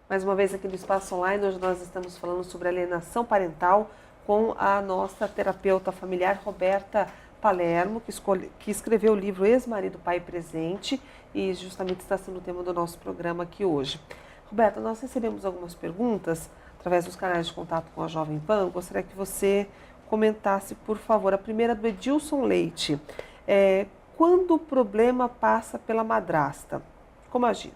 Mais uma vez aqui no Espaço Online, hoje nós estamos falando sobre alienação parental com a nossa terapeuta familiar Roberta Palermo, que escreveu o livro Ex-Marido, Pai Presente e justamente está sendo o tema do nosso programa aqui hoje. Roberta, nós recebemos algumas perguntas através dos canais de contato com a Jovem Pan. Gostaria que você comentasse, por favor. A primeira é do Edilson Leite. Quando o problema passa pela madrasta, como agir?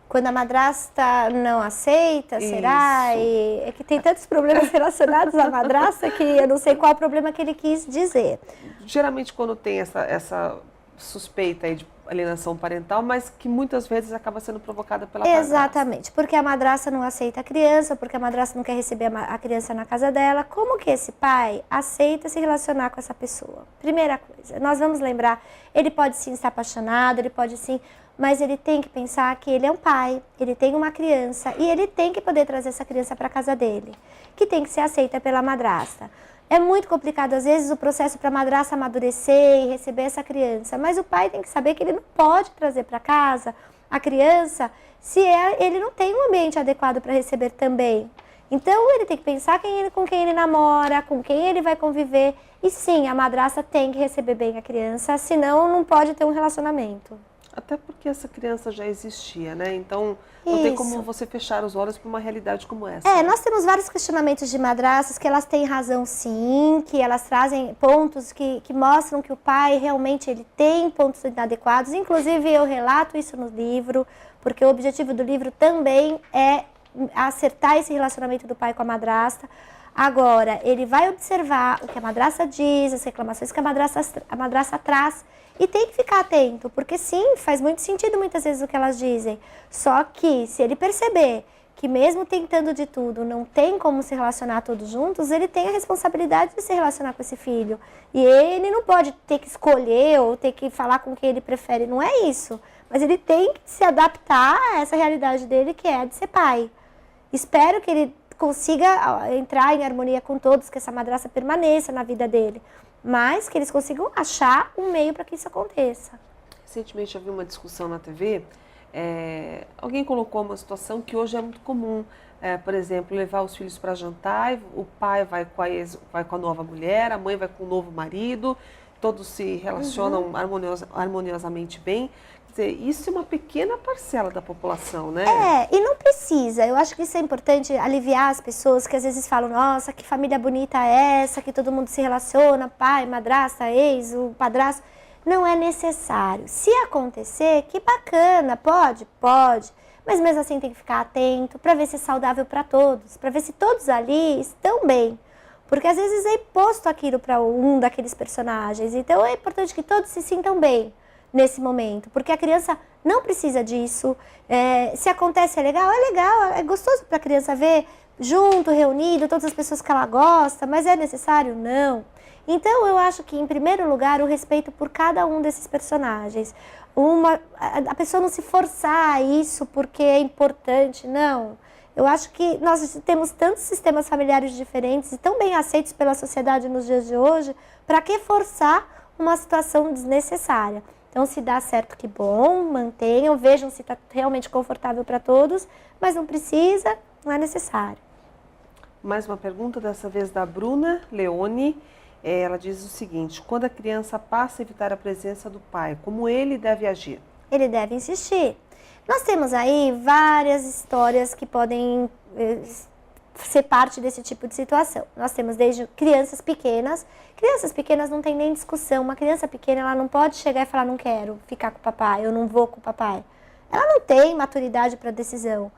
Quando a madrasta não aceita, será? E é que tem tantos problemas relacionados à madrasta que eu não sei qual o problema que ele quis dizer. Geralmente quando tem essa suspeita aí de alienação parental, mas que muitas vezes acaba sendo provocada pela madrasta. Exatamente, porque a madrasta não aceita a criança, porque a madrasta não quer receber a criança na casa dela. Como que esse pai aceita se relacionar com essa pessoa? Primeira coisa, nós vamos lembrar, ele pode sim estar apaixonado, ele pode sim... mas ele tem que pensar que ele é um pai, ele tem uma criança e ele tem que poder trazer essa criança para a casa dele, que tem que ser aceita pela madrasta. É muito complicado, às vezes, o processo para a madrasta amadurecer e receber essa criança, mas o pai tem que saber que ele não pode trazer para casa a criança se ele não tem um ambiente adequado para receber também. Então, ele tem que pensar com quem ele namora, com quem ele vai conviver. E sim, a madrasta tem que receber bem a criança, senão não pode ter um relacionamento. Até porque essa criança já existia, né? Então, não tem como você fechar os olhos para uma realidade como essa. Nós temos vários questionamentos de madrastas que elas têm razão sim, que elas trazem pontos que mostram que o pai realmente ele tem pontos inadequados. Inclusive, eu relato isso no livro, porque o objetivo do livro também é acertar esse relacionamento do pai com a madrasta. Agora, ele vai observar o que a madrasta diz, as reclamações que a madrasta traz, e tem que ficar atento, porque sim, faz muito sentido muitas vezes o que elas dizem. Só que se ele perceber que mesmo tentando de tudo, não tem como se relacionar todos juntos, ele tem a responsabilidade de se relacionar com esse filho. E ele não pode ter que escolher ou ter que falar com quem ele prefere, não é isso. Mas ele tem que se adaptar a essa realidade dele, que é a de ser pai. Espero que ele consiga entrar em harmonia com todos, que essa madrasta permaneça na vida dele. Mas que eles consigam achar um meio para que isso aconteça. Recentemente eu vi uma discussão na TV, alguém colocou uma situação que hoje é muito comum, por exemplo, levar os filhos para jantar, o pai vai com a nova mulher, a mãe vai com o novo marido, todos se relacionam harmoniosamente bem. Quer dizer, isso é uma pequena parcela da população, né? E não precisa. Eu acho que isso é importante, aliviar as pessoas que às vezes falam, nossa, que família bonita é essa, que todo mundo se relaciona, pai, madrasta, ex, o padrasto. Não é necessário. Se acontecer, que bacana, pode, mas mesmo assim tem que ficar atento para ver se é saudável para todos, para ver se todos ali estão bem. Porque às vezes é imposto aquilo para um daqueles personagens, então é importante que todos se sintam bem nesse momento, porque a criança não precisa disso. Se acontece é legal, é gostoso para a criança ver junto, reunido, todas as pessoas que ela gosta, mas é necessário? Não. Então eu acho que em primeiro lugar o respeito por cada um desses personagens, a pessoa não se forçar a isso porque é importante, não. Eu acho que nós temos tantos sistemas familiares diferentes e tão bem aceitos pela sociedade nos dias de hoje, para que forçar uma situação desnecessária? Então, se dá certo, que bom, mantenham, vejam se está realmente confortável para todos, mas não precisa, não é necessário. Mais uma pergunta, dessa vez da Bruna Leone. Ela diz o seguinte: quando a criança passa a evitar a presença do pai, como ele deve agir? Ele deve insistir. Nós temos aí várias histórias que podem ser parte desse tipo de situação. Nós temos desde crianças pequenas não tem nem discussão. Uma criança pequena, ela não pode chegar e falar, não quero ficar com o papai, eu não vou com o papai. Ela não tem maturidade para decisão.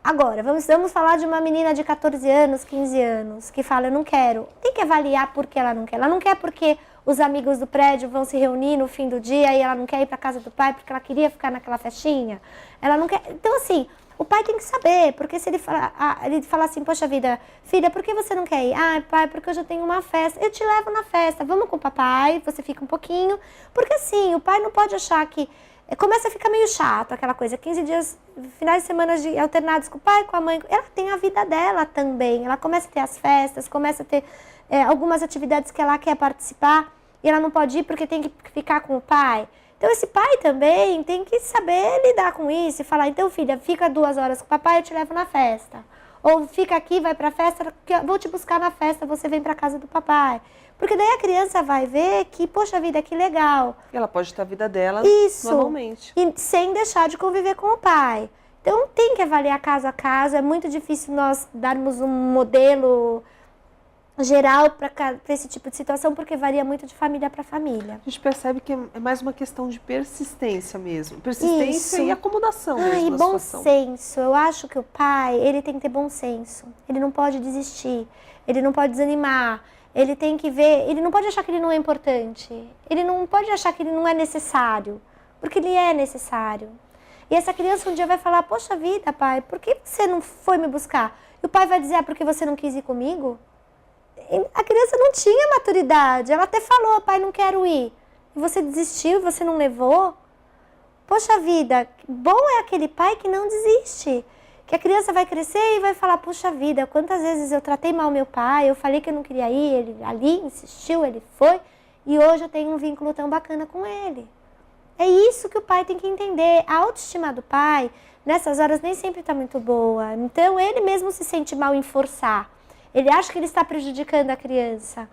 Agora, vamos falar de uma menina de 14 anos, 15 anos, que fala, eu não quero. Tem que avaliar por que ela não quer. Ela não quer porque os amigos do prédio vão se reunir no fim do dia e ela não quer ir para casa do pai porque ela queria ficar naquela festinha. Ela não quer. Então, assim, o pai tem que saber, porque se ele fala assim, poxa vida, filha, por que você não quer ir? Ah, pai, porque eu já tenho uma festa. Eu te levo na festa, vamos com o papai, você fica um pouquinho. Porque assim, o pai não pode achar que... Começa a ficar meio chato aquela coisa, 15 dias, finais de semana alternados com o pai, com a mãe. Ela tem a vida dela também, ela começa a ter as festas, começa a ter algumas atividades que ela quer participar e ela não pode ir porque tem que ficar com o pai. Então esse pai também tem que saber lidar com isso e falar, então filha, fica 2 horas com o papai, eu te levo na festa. Ou fica aqui, vai pra festa, vou te buscar na festa, você vem pra casa do papai. Porque daí a criança vai ver que, poxa vida, que legal. E ela pode ter a vida dela normalmente. E sem deixar de conviver com o pai. Então tem que avaliar caso a caso, é muito difícil nós darmos um modelo geral para esse tipo de situação, porque varia muito de família para família. A gente percebe que é mais uma questão de persistência mesmo. Persistência e acomodação mesmo e na bom situação. senso. Eu acho que o pai, ele tem que ter bom senso. Ele não pode desistir, ele não pode desanimar. Ele tem que ver, ele não pode achar que ele não é importante. Ele não pode achar que ele não é necessário, porque ele é necessário. E essa criança um dia vai falar, poxa vida, pai, por que você não foi me buscar? E o pai vai dizer, porque você não quis ir comigo? A criança não tinha maturidade, ela até falou, pai, não quero ir. E você desistiu, você não levou? Poxa vida, bom é aquele pai que não desiste. Que a criança vai crescer e vai falar, poxa vida, quantas vezes eu tratei mal meu pai, eu falei que eu não queria ir, ele ali insistiu, ele foi, e hoje eu tenho um vínculo tão bacana com ele. É isso que o pai tem que entender. A autoestima do pai, nessas horas, nem sempre está muito boa. Então, ele mesmo se sente mal em forçar. Ele acha que ele está prejudicando a criança.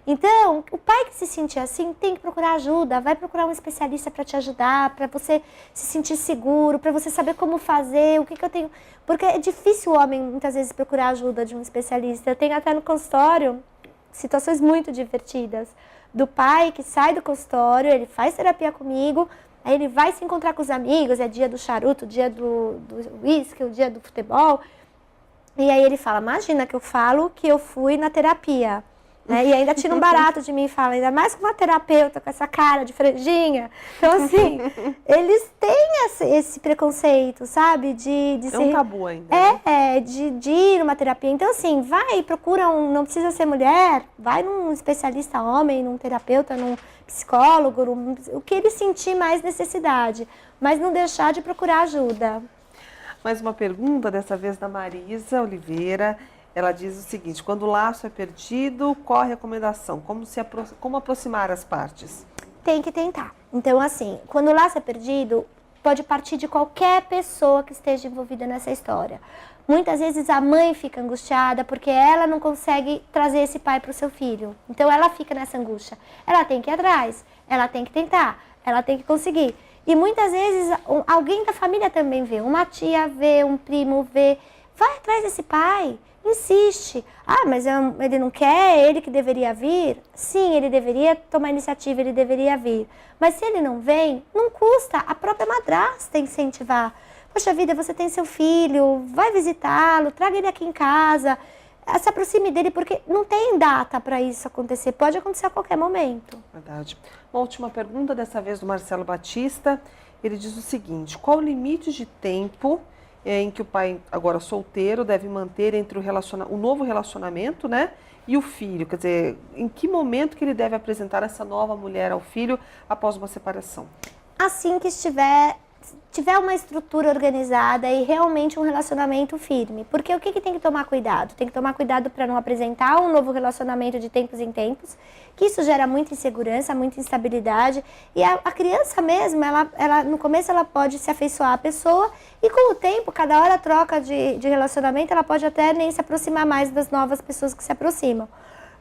Então, o pai que se sentir assim tem que procurar ajuda. Vai procurar um especialista para te ajudar, para você se sentir seguro, para você saber como fazer, o que eu tenho... Porque é difícil o homem, muitas vezes, procurar ajuda de um especialista. Eu tenho até no consultório situações muito divertidas. Do pai que sai do consultório, ele faz terapia comigo, aí ele vai se encontrar com os amigos, é dia do charuto, dia do uísque, o dia do futebol. E aí ele fala, imagina que eu falo que eu fui na terapia. Né? E ainda tira um barato de mim e fala, ainda mais com uma terapeuta, com essa cara de franjinha. Então, assim, eles têm esse preconceito, sabe? De é um tabu ainda. De ir numa terapia. Então, assim, vai, procura não precisa ser mulher, vai num especialista homem, num terapeuta, num psicólogo, o que ele sentir mais necessidade. Mas não deixar de procurar ajuda. Mais uma pergunta, dessa vez da Marisa Oliveira. Ela diz o seguinte, quando o laço é perdido, qual a recomendação? Como aproximar as partes? Tem que tentar. Então, assim, quando o laço é perdido, pode partir de qualquer pessoa que esteja envolvida nessa história. Muitas vezes a mãe fica angustiada porque ela não consegue trazer esse pai para o seu filho. Então, ela fica nessa angústia. Ela tem que ir atrás, ela tem que tentar, ela tem que conseguir. E muitas vezes alguém da família também vê, uma tia vê, um primo vê. Vai atrás desse pai. Insiste. Ah, mas ele não quer, é ele que deveria vir? Sim, ele deveria tomar iniciativa, ele deveria vir. Mas se ele não vem, não custa a própria madrasta incentivar. Poxa vida, você tem seu filho, vai visitá-lo, traga ele aqui em casa, se aproxime dele, porque não tem data para isso acontecer, pode acontecer a qualquer momento. Verdade. Uma última pergunta, dessa vez do Marcelo Batista. Ele diz o seguinte, qual o limite de tempo em que o pai, agora solteiro, deve manter entre o novo relacionamento, né, e o filho? Quer dizer, em que momento que ele deve apresentar essa nova mulher ao filho após uma separação? Assim que tiver uma estrutura organizada e realmente um relacionamento firme. Porque o que tem que tomar cuidado? Tem que tomar cuidado para não apresentar um novo relacionamento de tempos em tempos, que isso gera muita insegurança, muita instabilidade. E a criança mesmo, ela no começo ela pode se afeiçoar à pessoa e com o tempo, cada hora troca de relacionamento, ela pode até nem se aproximar mais das novas pessoas que se aproximam.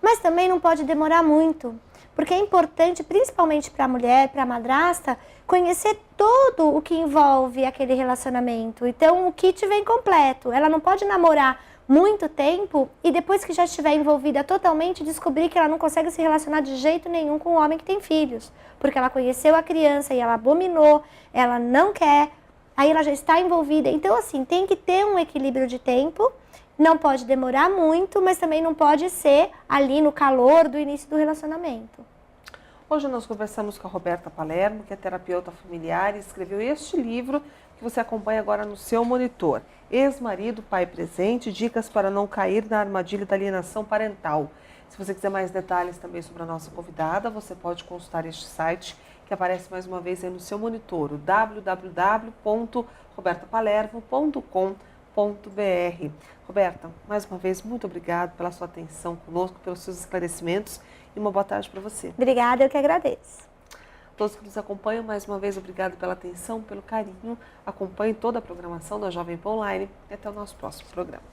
Mas também não pode demorar muito. Porque é importante, principalmente para a mulher, para a madrasta, conhecer tudo o que envolve aquele relacionamento. Então, o kit vem completo. Ela não pode namorar muito tempo e depois que já estiver envolvida totalmente, descobrir que ela não consegue se relacionar de jeito nenhum com um homem que tem filhos. Porque ela conheceu a criança e ela abominou, ela não quer, aí ela já está envolvida. Então, assim, tem que ter um equilíbrio de tempo. Não pode demorar muito, mas também não pode ser ali no calor do início do relacionamento. Hoje nós conversamos com a Roberta Palermo, que é terapeuta familiar e escreveu este livro que você acompanha agora no seu monitor. Ex-marido, pai presente, dicas para não cair na armadilha da alienação parental. Se você quiser mais detalhes também sobre a nossa convidada, você pode consultar este site que aparece mais uma vez aí no seu monitor, o www.robertapalermo.com.br. Roberta, mais uma vez, muito obrigada pela sua atenção conosco, pelos seus esclarecimentos e uma boa tarde para você. Obrigada, eu que agradeço. Todos que nos acompanham, mais uma vez, obrigado pela atenção, pelo carinho. Acompanhe toda a programação da Jovem Pan Online e até o nosso próximo programa.